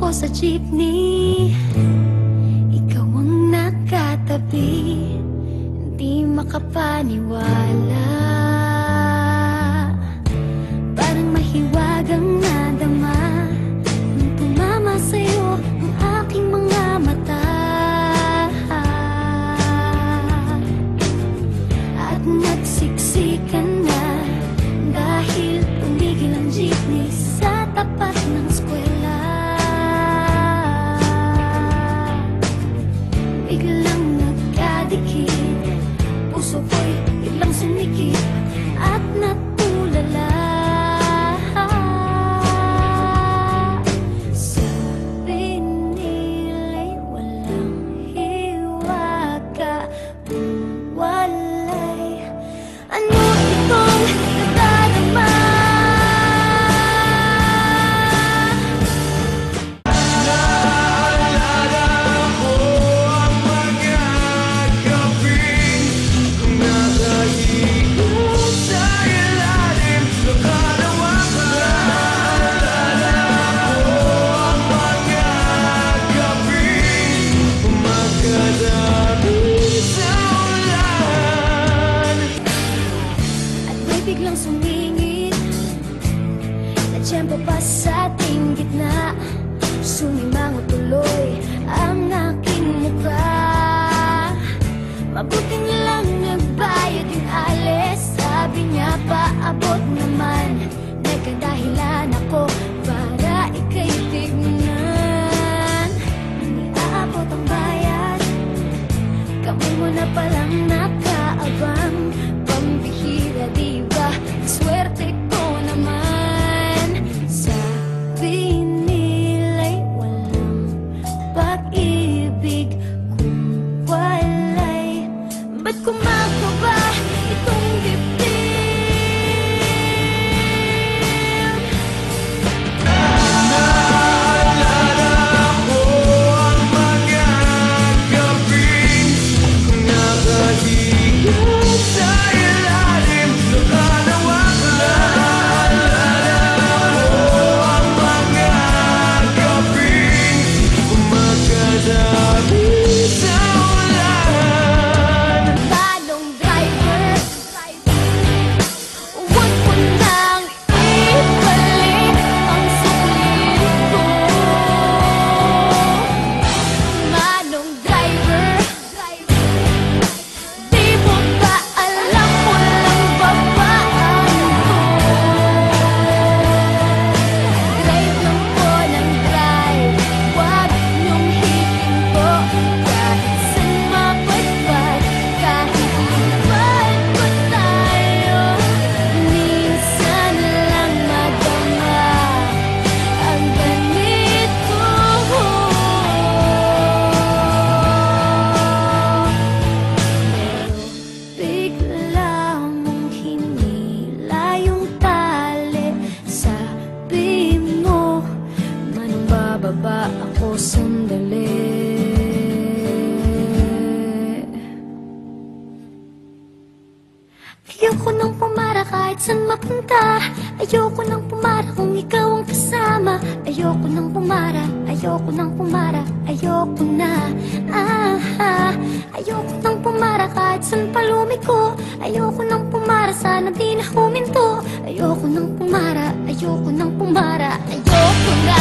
ako sa jeepney, ikaw ang nakatabi, hindi makapaniwala. Parang mahiwagang nadama nung tumama sa'yo ang aking mga mata. At nagsiksikan na dahil tumigil ang jeepney sa tapat ng eskwela. Biglang nagkadikit, puso ko'y biglang sumikip at natulala. Sabi nila'y walang hiwaga, walay. Ano itong nadadarama? Biglang sumingit na tiyempo pa sa ating gitna. Sumimango tuloy ang aking mukha. Mabuti nilang nagbayad yung alis. Sabi niya paabot naman, nagkadahilan ako para ika'y tignan. Hindi aabot ang bayad, kamay mo na palang nakaabang. Pambihira diba, swerte ko naman. Sabi nila'y walang pag-ibig kung walay. Ba't kumakawa itong dibdib? Baba ako sandali. Ayoko nang pumara kahit saan mapunta. Ayoko nang pumara kung ikaw ang kasama. Ayoko nang pumara, ayoko nang pumara, ayoko na. Ayoko nang pumara kahit saan palumiko. Ayoko nang pumara, sana di na huminto. Ayoko nang pumara, ayoko nang pumara, ayoko na.